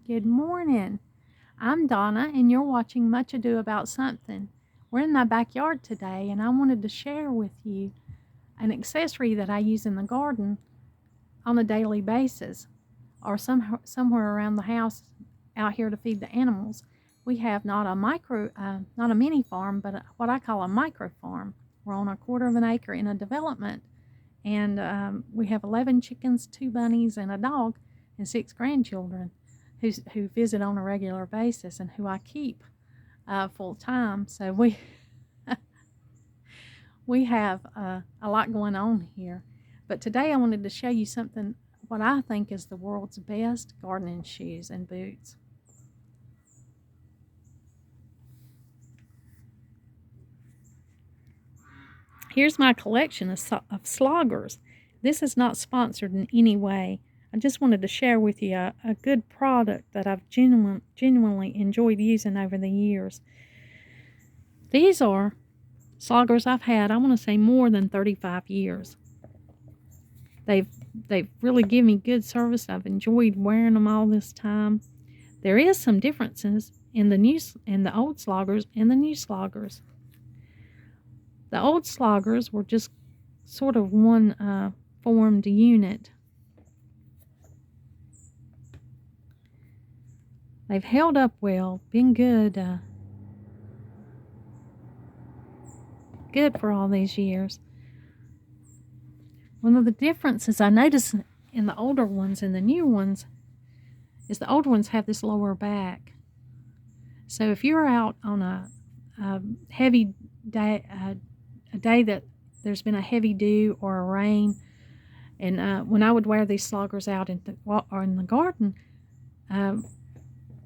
Good morning. I'm Donna, and you're watching Much Ado About Something. We're in my backyard today, and I wanted to share with you an accessory that I use in the garden on a daily basis, or somewhere around the house out here to feed the animals. We have not a mini farm, but what I call a micro farm. We're on a quarter of an acre in a development, and we have 11 chickens, 2 bunnies, and a dog, and 6 grandchildren who visit on a regular basis and who I keep full time. So we have a lot going on here. But today I wanted to show you something what I think is the world's best gardening shoes and boots. Here's my collection of sloggers. This is not sponsored in any way. I just wanted to share with you a good product that I've genuinely enjoyed using over the years. These are sloggers I've had, I want to say, more than 35 years. They've really given me good service. I've enjoyed wearing them all this time. There is some differences in the old sloggers and the new sloggers. The old sloggers were just sort of one formed unit. They've held up well, been good for all these years. One of the differences I notice in the older ones and the new ones is the older ones have this lower back. So if you're out on a heavy day, a day that there's been a heavy dew or a rain, and when I would wear these sloggers out in the garden,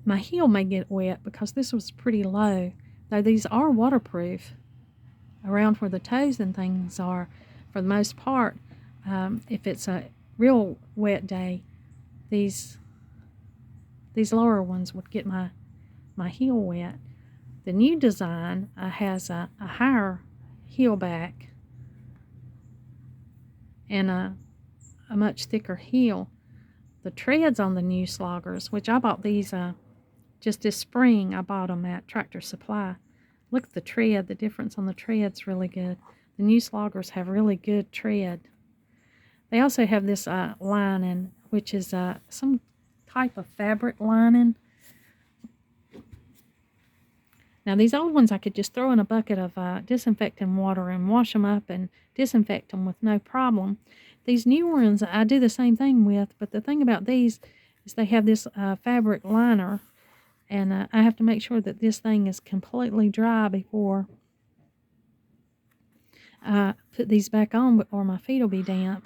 my heel may get wet because this was pretty low. Though these are waterproof around where the toes and things are, for the most part. If it's a real wet day, these lower ones would get my heel wet. The new design has a higher heel back and a much thicker heel. The treads on the new sloggers, which I bought these just this spring, I bought them at Tractor Supply. Look at the tread. The difference on the tread's really good. The new sloggers have really good tread. They also have this lining, which is some type of fabric lining. Now these old ones I could just throw in a bucket of disinfectant water and wash them up and disinfect them with no problem. These new ones I do the same thing with, but the thing about these is they have this fabric liner, and I have to make sure that this thing is completely dry before I put these back on, or my feet will be damp.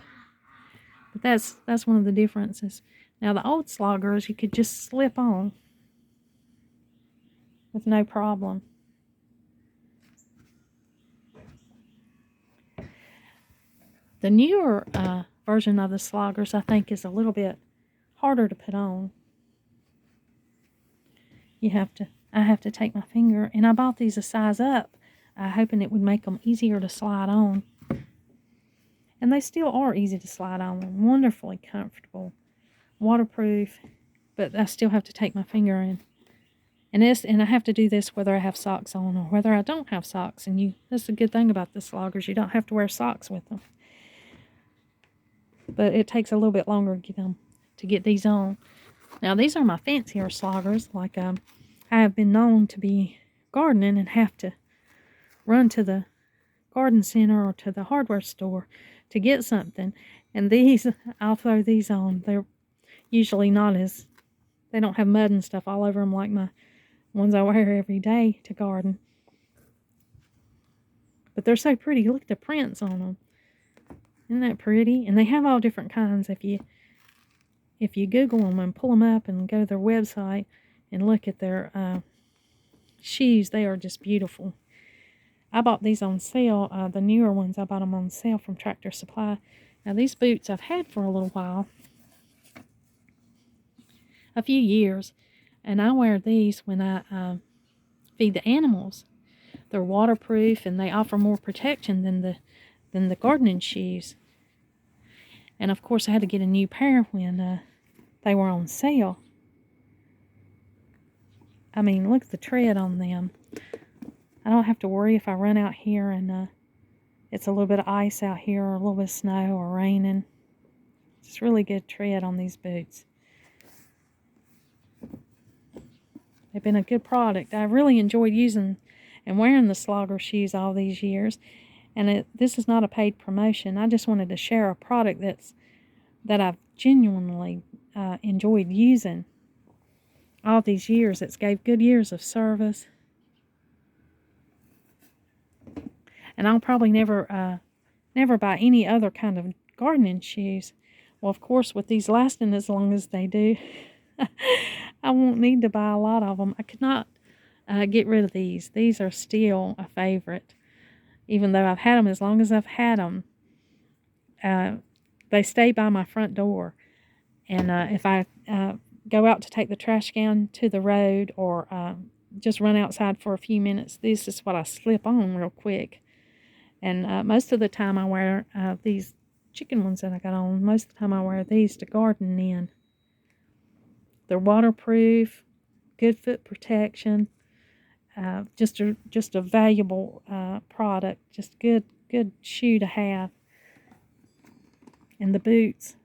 But that's one of the differences. Now the old sloggers you could just slip on with no problem. The newer version of the sloggers I think is a little bit harder to put on. I have to take my finger, and I bought these a size up, hoping it would make them easier to slide on. And they still are easy to slide on and wonderfully comfortable, waterproof, but I still have to take my finger in. And I have to do this whether I have socks on or whether I don't have socks. And that's the good thing about the sloggers, you don't have to wear socks with them. But it takes a little bit longer to get these on. Now these are my fancier sloggers. Like I have been known to be gardening and have to run to the garden center or to the hardware store to get something, and these I'll throw these on. They're usually they don't have mud and stuff all over them like my ones I wear every day to garden, but they're so pretty. Look at the prints on them. Isn't that pretty? And they have all different kinds. If you Google them and pull them up and go to their website and look at their shoes, they are just beautiful. I bought these on sale, the newer ones, I bought them on sale from Tractor Supply. Now these boots I've had for a little while, a few years, and I wear these when I feed the animals. They're waterproof and they offer more protection than the gardening shoes. And of course I had to get a new pair when they were on sale. I mean, look at the tread on them. I don't have to worry if I run out here and it's a little bit of ice out here or a little bit of snow or raining. It's really good tread on these boots. They've been a good product. I really enjoyed using and wearing the Slogger shoes all these years. And this is not a paid promotion. I just wanted to share a product that I've genuinely enjoyed using all these years. It's gave good years of service. And I'll probably never buy any other kind of gardening shoes. Well, of course, with these lasting as long as they do, I won't need to buy a lot of them. I could not get rid of these. These are still a favorite. Even though I've had them as long as I've had them, they stay by my front door. And if I go out to take the trash can to the road or just run outside for a few minutes, this is what I slip on real quick. And most of the time I wear these chicken ones that I got on. Most of the time I wear these to garden in. They're waterproof, good foot protection, just a valuable product, just good shoe to have. And the boots,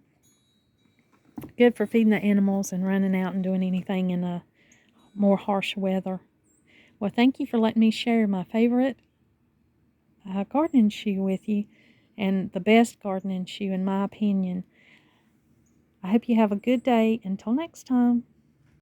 good for feeding the animals and running out and doing anything in a more harsh weather. Well, thank you for letting me share my favorite gardening shoe with you, and the best gardening shoe in my opinion. I hope you have a good day. Until next time.